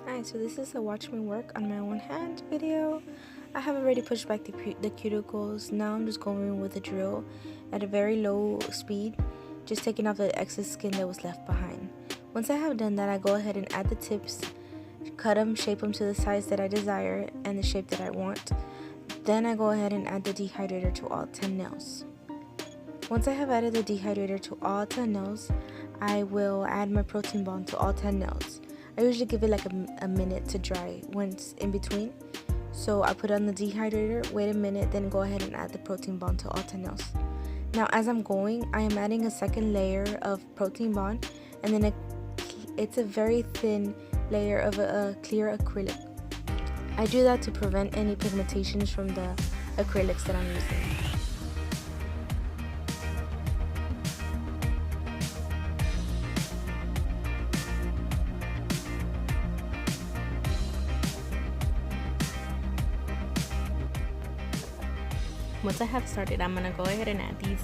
Hi, so this is a watch me work on my own hand video. I have already pushed back the cuticles. Now I'm just going with a drill at a very low speed, just taking off the excess skin that was left behind. Once I have done that, I go ahead and add the tips, cut them, shape them to the size that I desire and the shape that I want. Then I go ahead and add the dehydrator to all 10 nails. Once I have added the dehydrator to all 10 nails, I will add my protein bond to all 10 nails. I usually give it like a minute to dry once in between. So I put on the dehydrator, wait a minute, then go ahead and add the protein bond to all 10 nails. Now as I'm going, I am adding a second layer of protein bond, and then it's a very thin layer of a clear acrylic. I do that to prevent any pigmentations from the acrylics that I'm using. Once I have started, I'm gonna go ahead and add these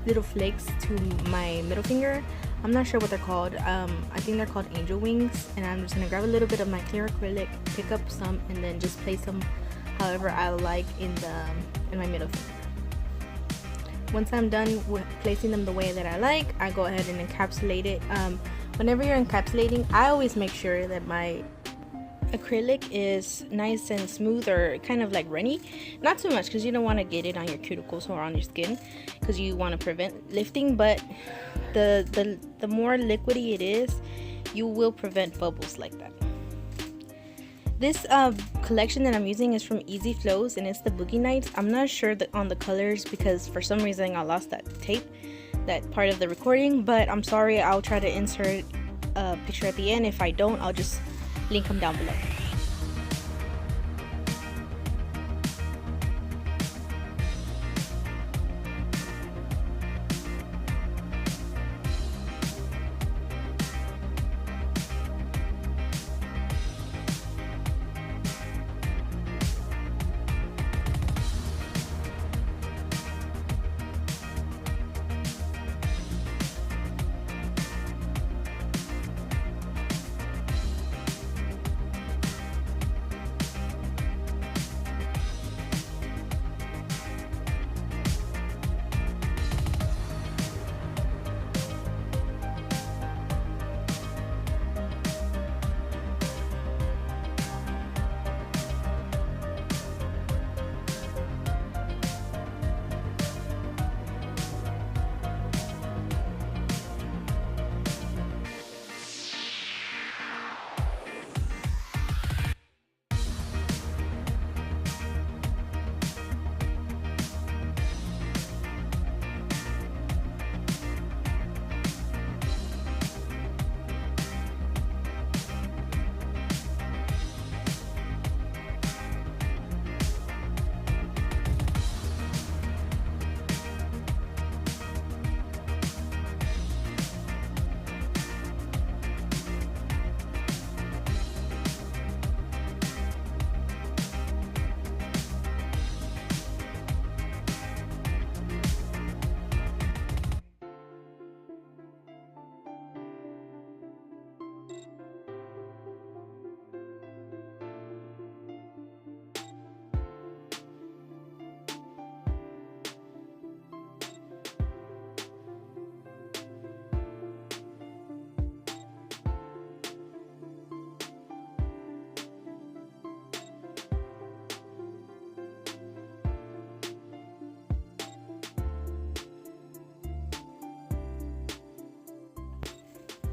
little flakes to my middle finger. I'm not sure what they're called. I think they're called angel wings, and I'm just gonna grab a little bit of my clear acrylic, pick up some, and then just place them however I like in my middle finger. Once I'm done with placing them the way that I like, I go ahead and encapsulate it. Whenever you're encapsulating, I always make sure that my acrylic is nice and smooth, or kind of like runny, not too much because you don't want to get it on your cuticles or on your skin, because you want to prevent lifting. But the more liquidy it is, you will prevent bubbles like that. This collection that I'm using is from Easy Flows, and it's the Boogie Nights. I'm not sure on the colors because for some reason I lost that tape, that part of the recording, but I'm sorry. I'll try to insert a picture at the end. If I don't, I'll just link them down below.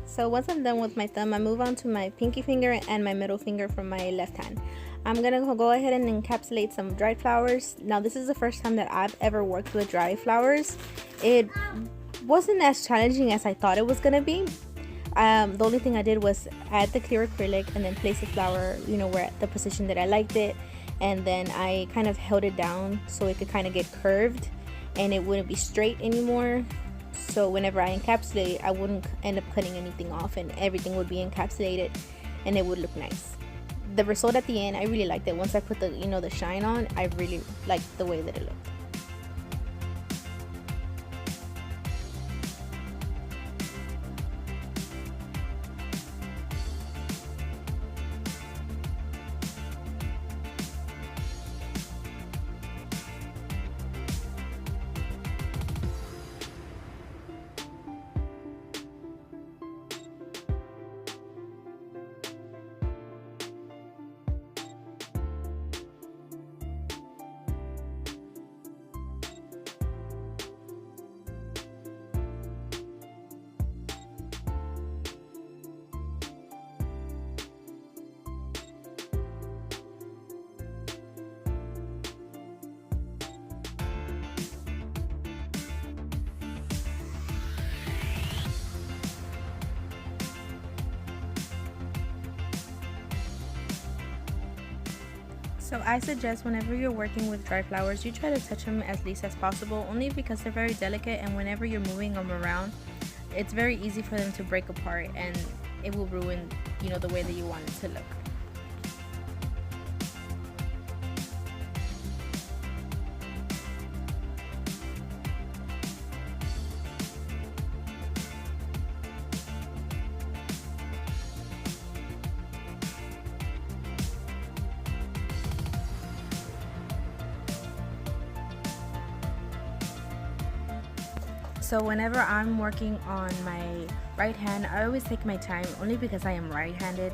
So once I'm done with my thumb, I move on to my pinky finger and my middle finger from my left hand. I'm gonna go ahead and encapsulate some dried flowers. Now this is the first time that I've ever worked with dry flowers. It wasn't as challenging as I thought it was gonna be. The only thing I did was add the clear acrylic and then place the flower, where at the position that I liked it, and then I kind of held it down so it could kind of get curved and it wouldn't be straight anymore. So whenever I encapsulate, I wouldn't end up cutting anything off, and everything would be encapsulated and it would look nice. The result at the end, I really liked it. Once I put the shine on, I really liked the way that it looked. So I suggest whenever you're working with dry flowers, you try to touch them as least as possible, only because they're very delicate, and whenever you're moving them around, it's very easy for them to break apart and it will ruin, the way that you want it to look. So whenever I'm working on my right hand, I always take my time, only because I am right-handed,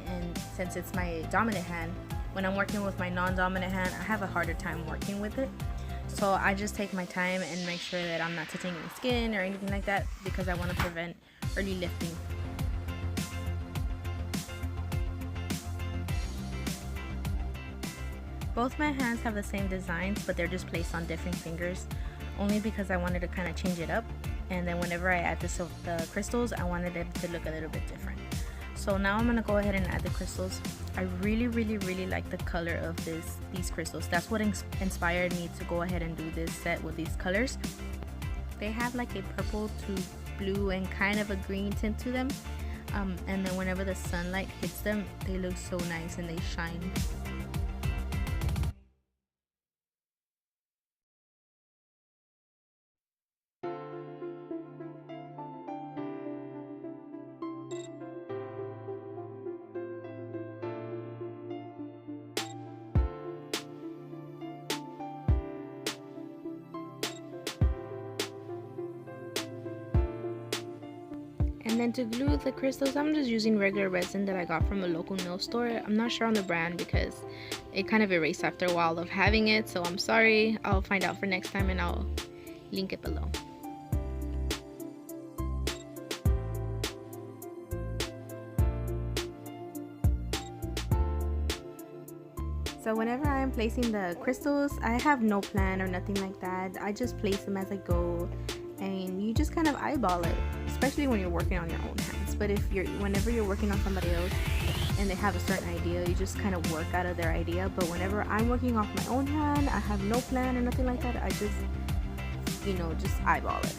and since it's my dominant hand, when I'm working with my non-dominant hand, I have a harder time working with it. So I just take my time and make sure that I'm not touching any skin or anything like that, because I want to prevent early lifting. Both my hands have the same designs, but they're just placed on different fingers, only because I wanted to kind of change it up, and then whenever I add the crystals, I wanted it to look a little bit different. So now I'm gonna go ahead and add the crystals. I really like the color of these crystals. That's what inspired me to go ahead and do this set with these colors. They have like a purple to blue and kind of a green tint to them, and then whenever the sunlight hits them, they look so nice and they shine. And then to glue the crystals, I'm just using regular resin that I got from a local nail store. I'm not sure on the brand because it kind of erased after a while of having it, so I'm sorry. I'll find out for next time and I'll link it below. So whenever I am placing the crystals, I have no plan or nothing like that. I just place them as I go, and you just kind of eyeball it, especially when you're working on your own hands. But whenever you're working on somebody else and they have a certain idea, you just kind of work out of their idea. But whenever I'm working off my own hand, I have no plan or nothing like that. I just, just eyeball it.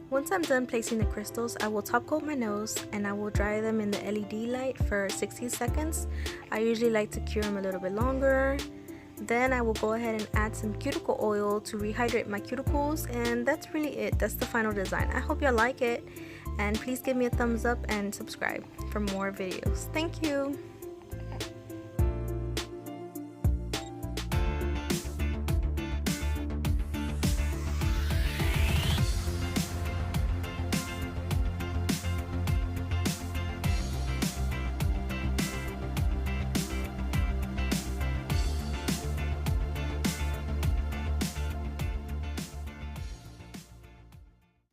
Once I'm done placing the crystals, I will top coat my nails and I will dry them in the LED light for 60 seconds. I usually like to cure them a little bit longer. Then I will go ahead and add some cuticle oil to rehydrate my cuticles, and that's really it. That's the final design. I hope y'all like it, and please give me a thumbs up and subscribe for more videos. Thank you.